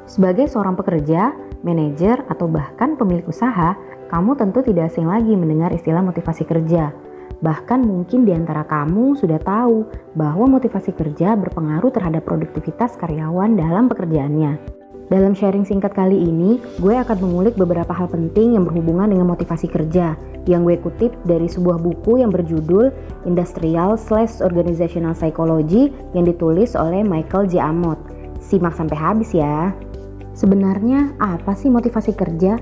Sebagai seorang pekerja, manajer, atau bahkan pemilik usaha, kamu tentu tidak asing lagi mendengar istilah motivasi kerja. Bahkan mungkin di antara kamu sudah tahu bahwa motivasi kerja berpengaruh terhadap produktivitas karyawan dalam pekerjaannya. Dalam sharing singkat kali ini, gue akan mengulik beberapa hal penting yang berhubungan dengan motivasi kerja yang gue kutip dari sebuah buku yang berjudul Industrial/Organizational Psychology yang ditulis oleh Michael J. Amott. Simak sampai habis ya. Sebenarnya apa sih motivasi kerja?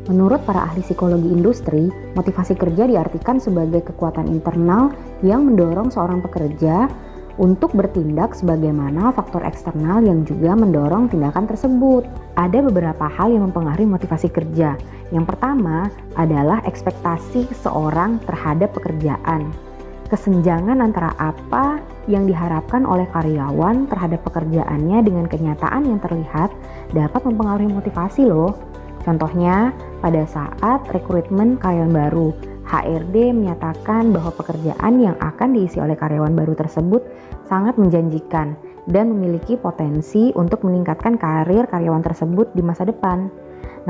Menurut para ahli psikologi industri, motivasi kerja diartikan sebagai kekuatan internal yang mendorong seorang pekerja untuk bertindak sebagaimana faktor eksternal yang juga mendorong tindakan tersebut. Ada beberapa hal yang mempengaruhi motivasi kerja. Yang pertama adalah ekspektasi seseorang terhadap pekerjaan. Kesenjangan antara apa yang diharapkan oleh karyawan terhadap pekerjaannya dengan kenyataan yang terlihat dapat mempengaruhi motivasi loh. Contohnya, pada saat rekrutmen karyawan baru, HRD menyatakan bahwa pekerjaan yang akan diisi oleh karyawan baru tersebut sangat menjanjikan dan memiliki potensi untuk meningkatkan karir karyawan tersebut di masa depan.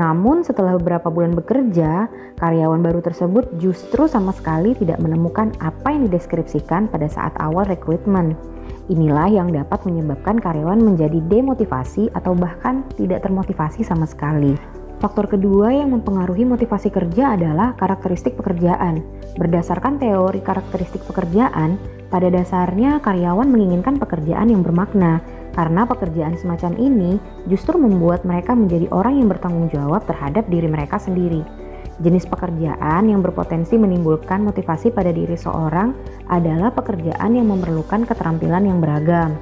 Namun setelah beberapa bulan bekerja, karyawan baru tersebut justru sama sekali tidak menemukan apa yang dideskripsikan pada saat awal rekrutmen. Inilah yang dapat menyebabkan karyawan menjadi demotivasi atau bahkan tidak termotivasi sama sekali. Faktor kedua yang mempengaruhi motivasi kerja adalah karakteristik pekerjaan. Berdasarkan teori karakteristik pekerjaan, pada dasarnya karyawan menginginkan pekerjaan yang bermakna, karena pekerjaan semacam ini justru membuat mereka menjadi orang yang bertanggung jawab terhadap diri mereka sendiri. Jenis pekerjaan yang berpotensi menimbulkan motivasi pada diri seorang adalah pekerjaan yang memerlukan keterampilan yang beragam,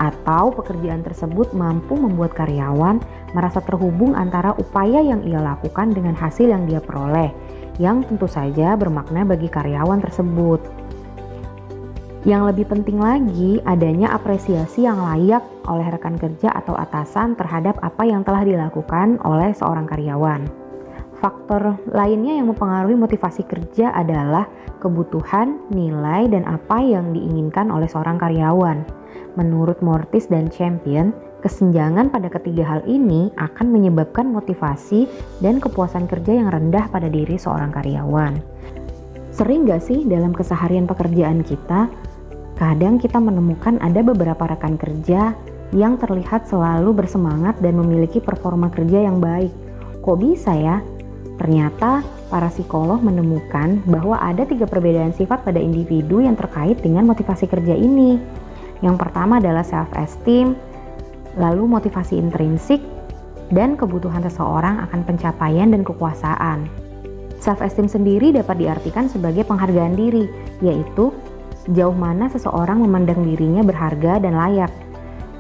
atau pekerjaan tersebut mampu membuat karyawan merasa terhubung antara upaya yang ia lakukan dengan hasil yang dia peroleh, yang tentu saja bermakna bagi karyawan tersebut. Yang lebih penting lagi, adanya apresiasi yang layak oleh rekan kerja atau atasan terhadap apa yang telah dilakukan oleh seorang karyawan. Faktor lainnya yang mempengaruhi motivasi kerja adalah kebutuhan, nilai, dan apa yang diinginkan oleh seorang karyawan. Menurut Mortis dan Champion, kesenjangan pada ketiga hal ini akan menyebabkan motivasi dan kepuasan kerja yang rendah pada diri seorang karyawan. Sering gak sih dalam keseharian pekerjaan kita, kadang kita menemukan ada beberapa rekan kerja yang terlihat selalu bersemangat dan memiliki performa kerja yang baik. Kok bisa ya? Ternyata para psikolog menemukan bahwa ada 3 perbedaan sifat pada individu yang terkait dengan motivasi kerja ini. Yang pertama adalah self-esteem, lalu motivasi intrinsik, dan kebutuhan seseorang akan pencapaian dan kekuasaan. Self-esteem sendiri dapat diartikan sebagai penghargaan diri, yaitu sejauh mana seseorang memandang dirinya berharga dan layak.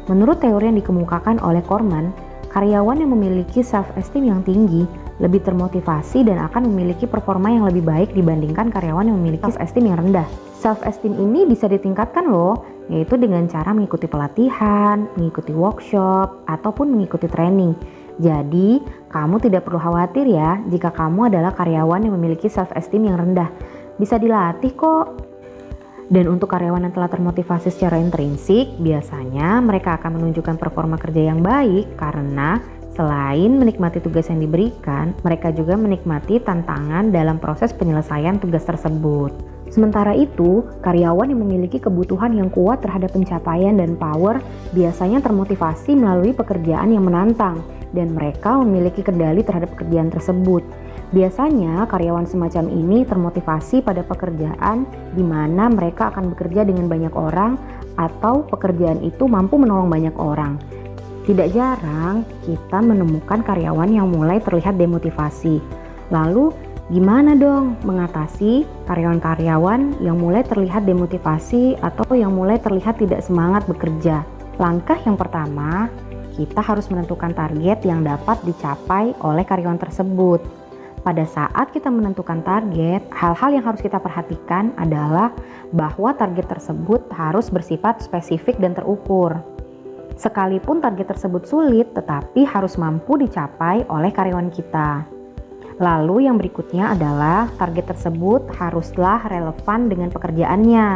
Menurut teori yang dikemukakan oleh Corman, karyawan yang memiliki self-esteem yang tinggi lebih termotivasi dan akan memiliki performa yang lebih baik dibandingkan karyawan yang memiliki self-esteem yang rendah. Self-esteem ini bisa ditingkatkan loh, yaitu dengan cara mengikuti pelatihan, mengikuti workshop, ataupun mengikuti training. Jadi, kamu tidak perlu khawatir ya jika kamu adalah karyawan yang memiliki self-esteem yang rendah. Bisa dilatih kok. Dan untuk karyawan yang telah termotivasi secara intrinsik, biasanya mereka akan menunjukkan performa kerja yang baik karena selain menikmati tugas yang diberikan, mereka juga menikmati tantangan dalam proses penyelesaian tugas tersebut. Sementara itu, karyawan yang memiliki kebutuhan yang kuat terhadap pencapaian dan power biasanya termotivasi melalui pekerjaan yang menantang dan mereka memiliki kendali terhadap pekerjaan tersebut. Biasanya karyawan semacam ini termotivasi pada pekerjaan di mana mereka akan bekerja dengan banyak orang atau pekerjaan itu mampu menolong banyak orang. Tidak jarang kita menemukan karyawan yang mulai terlihat demotivasi. Lalu gimana dong mengatasi karyawan-karyawan yang mulai terlihat demotivasi atau yang mulai terlihat tidak semangat bekerja? Langkah yang pertama, kita harus menentukan target yang dapat dicapai oleh karyawan tersebut. Pada saat kita menentukan target, hal-hal yang harus kita perhatikan adalah bahwa target tersebut harus bersifat spesifik dan terukur. Sekalipun target tersebut sulit, tetapi harus mampu dicapai oleh karyawan kita. Lalu yang berikutnya adalah target tersebut haruslah relevan dengan pekerjaannya.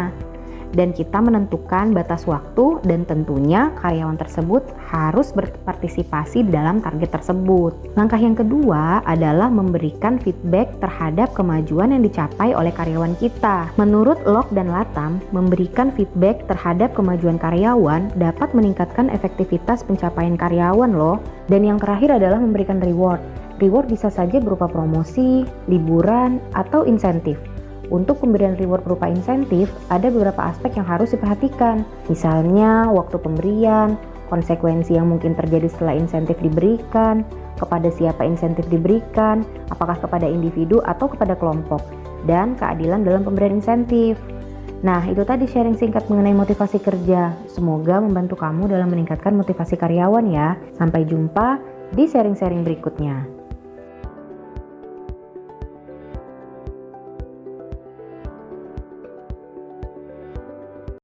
dan kita menentukan batas waktu dan tentunya karyawan tersebut harus berpartisipasi dalam target tersebut. Langkah yang kedua adalah memberikan feedback terhadap kemajuan yang dicapai oleh karyawan kita. Menurut Locke dan Latham, memberikan feedback terhadap kemajuan karyawan dapat meningkatkan efektivitas pencapaian karyawan loh. Dan yang terakhir adalah memberikan reward. Reward bisa saja berupa promosi, liburan, atau insentif. Untuk pemberian reward berupa insentif, ada beberapa aspek yang harus diperhatikan. Misalnya, waktu pemberian, konsekuensi yang mungkin terjadi setelah insentif diberikan, kepada siapa insentif diberikan, apakah kepada individu atau kepada kelompok, dan keadilan dalam pemberian insentif. Nah, itu tadi sharing singkat mengenai motivasi kerja. Semoga membantu kamu dalam meningkatkan motivasi karyawan ya. Sampai jumpa di sharing-sharing berikutnya.